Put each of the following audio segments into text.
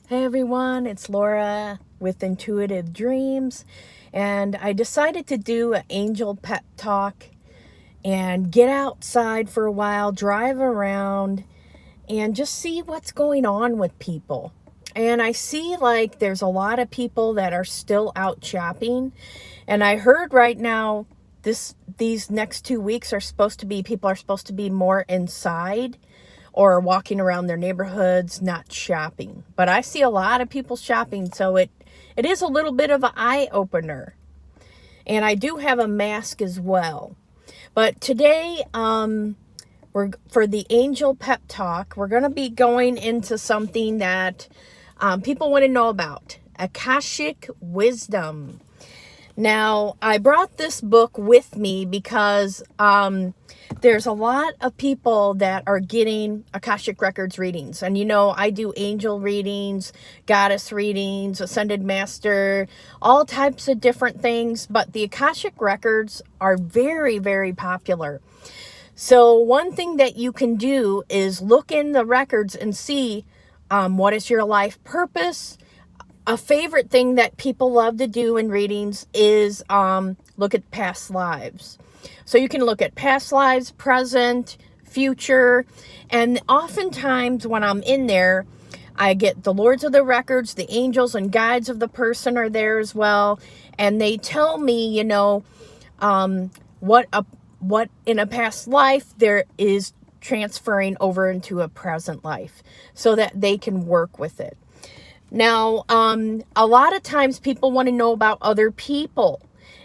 Hey everyone, it's Laura with Intuitive Dreams, and I decided to do an angel pep talk and get outside for a while, drive around, and just see what's going on with people. And I see like there's a lot of people that are still out shopping, and I heard right now these next 2 weeks are supposed to be people are supposed to be more inside or walking around their neighborhoods, not shopping. But I see a lot of people shopping, so it is a little bit of an eye opener. And I do have a mask as well. But today, we're for the Angel Pep Talk, we're going to be going into something that people want to know about: Akashic Wisdom. Now, I brought this book with me because there's a lot of people that are getting Akashic Records readings. And I do angel readings, goddess readings, ascended master, all types of different things. But the Akashic Records are very, very popular. So one thing that you can do is look in the records and see what is your life purpose. A favorite thing that people love to do in readings is look at past lives. So you can look at past lives, present, future, and oftentimes when I'm in there, I get the Lords of the Records, the angels and guides of the person are there as well, and they tell me, what in a past life there is transferring over into a present life so that they can work with it. Now, a lot of times people want to know about other people,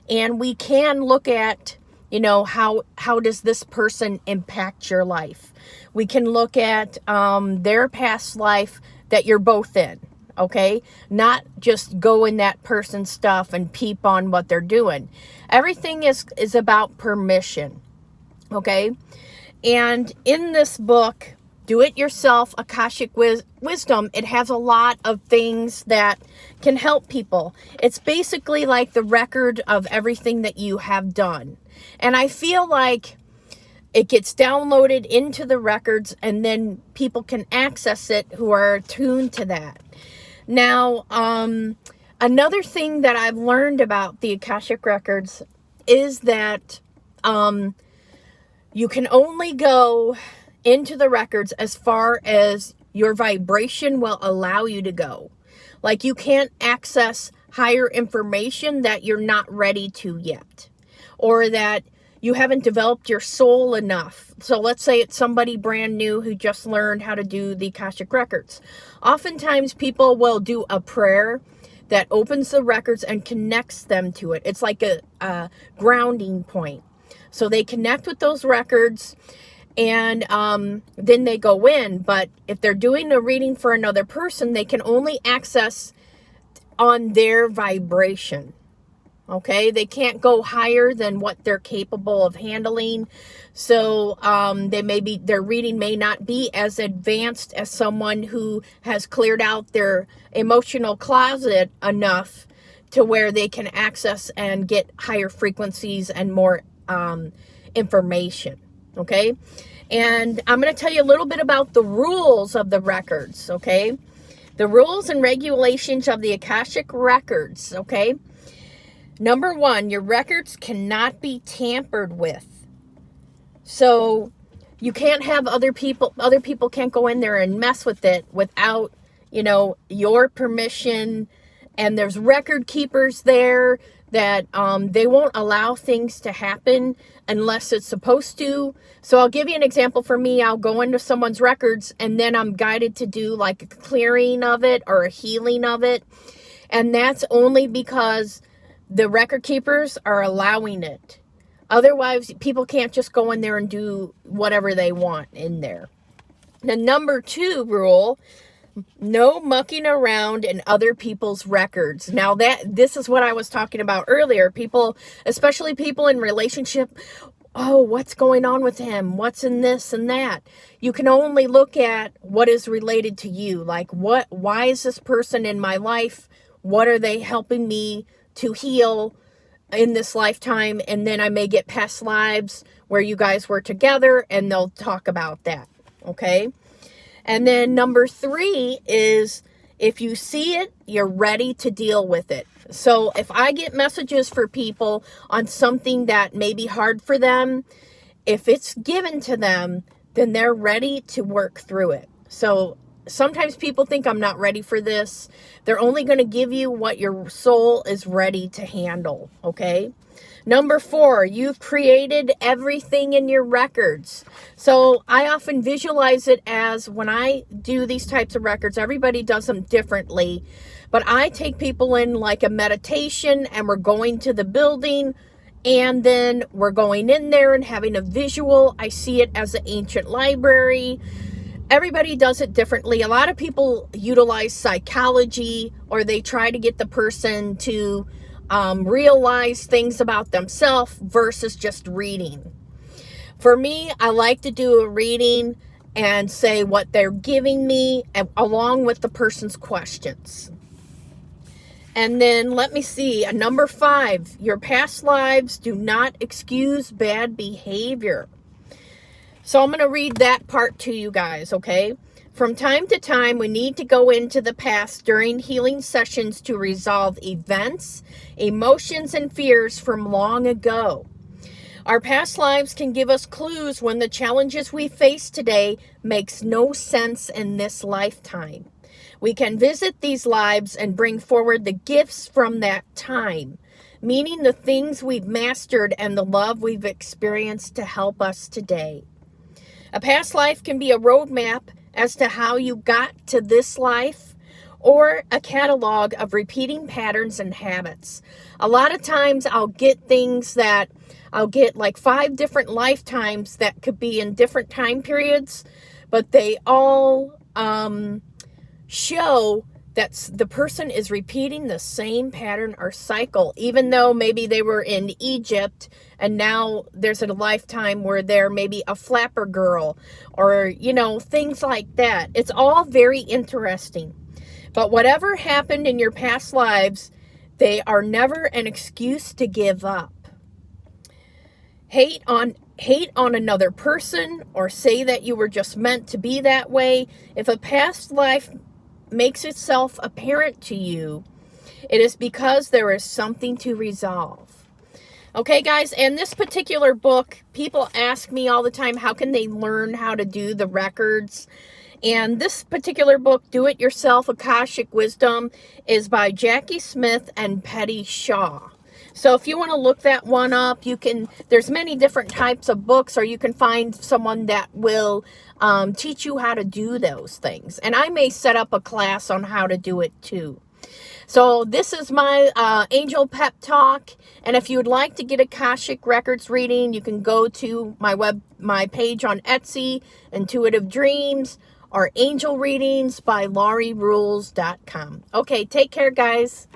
and we can look at, how does this person impact your life? We can look at their past life that you're both in, okay? Not just go in that person's stuff and peep on what they're doing. Everything is about permission, okay? And in this book, Do It Yourself, Akashic Wisdom, it has a lot of things that can help people. It's basically like the record of everything that you have done. And I feel like it gets downloaded into the records and then people can access it who are attuned to that. Now, another thing that I've learned about the Akashic Records is that you can only go into the records as far as your vibration will allow you to go. Like, you can't access higher information that you're not ready to yet, or that you haven't developed your soul enough. So let's say it's somebody brand new who just learned how to do the Akashic Records. Oftentimes people will do a prayer that opens the records and connects them to it. It's like a grounding point. So they connect with those records, and then they go in. But if they're doing a reading for another person, they can only access on their vibration. Okay, they can't go higher than what they're capable of handling. So their reading may not be as advanced as someone who has cleared out their emotional closet enough to where they can access and get higher frequencies and more information. Okay, and I'm going to tell you a little bit about the rules of the records. Okay, the rules and regulations of the Akashic Records. Okay, number 1, your records cannot be tampered with. So you can't have other people can't go in there and mess with it without your permission. And there's record keepers there that they won't allow things to happen unless it's supposed to. So I'll give you an example. For me, I'll go into someone's records and then I'm guided to do like a clearing of it or a healing of it. And that's only because the record keepers are allowing it. Otherwise, people can't just go in there and do whatever they want in there. The number 2 rule: no mucking around in other people's records. Now this is what I was talking about earlier. People, especially people in relationship, what's going on with him? What's in this and that? You can only look at what is related to you. Like, why is this person in my life? What are they helping me to heal in this lifetime? And then I may get past lives where you guys were together and they'll talk about that. Okay. And then number 3 is If you see it, you're ready to deal with it. So if I get messages for people on something that may be hard for them, if it's given to them, then they're ready to work through it. So sometimes people think I'm not ready for this. They're only going to give you what your soul is ready to handle, okay? Number 4, you've created everything in your records. So I often visualize it as when I do these types of records, everybody does them differently. But I take people in like a meditation, and we're going to the building, and then we're going in there and having a visual. I see it as an ancient library. Everybody does it differently. A lot of people utilize psychology, or they try to get the person to realize things about themselves versus just reading. For me, I like to do a reading and say what they're giving me, along with the person's questions. And then let me see, number 5, your past lives do not excuse bad behavior. So I'm going to read that part to you guys, okay? From time to time, we need to go into the past during healing sessions to resolve events, emotions, and fears from long ago. Our past lives can give us clues when the challenges we face today makes no sense in this lifetime. We can visit these lives and bring forward the gifts from that time, meaning the things we've mastered and the love we've experienced to help us today. A past life can be a roadmap as to how you got to this life, or a catalog of repeating patterns and habits. A lot of times I'll get things that I'll get like 5 different lifetimes that could be in different time periods, but they all show that the person is repeating the same pattern or cycle, even though maybe they were in Egypt and now there's a lifetime where they're maybe a flapper girl, or, you know, things like that. It's all very interesting. But whatever happened in your past lives, they are never an excuse to give up. Hate on another person, or say that you were just meant to be that way. If a past life makes itself apparent to you, it is because there is something to resolve. Okay, guys, and this particular book, people ask me all the time, how can they learn how to do the records? And this particular book, Do It Yourself, Akashic Wisdom, is by Jackie Smith and Petty Shaw. So if you want to look that one up, you can, there's many different types of books, or you can find someone that will teach you how to do those things. And I may set up a class on how to do it too. So this is my Angel Pep Talk. And if you would like to get Akashic Records reading, you can go to my page on Etsy, Intuitive Dreams, or Angel Readings by LaurieRules.com. Okay, take care, guys.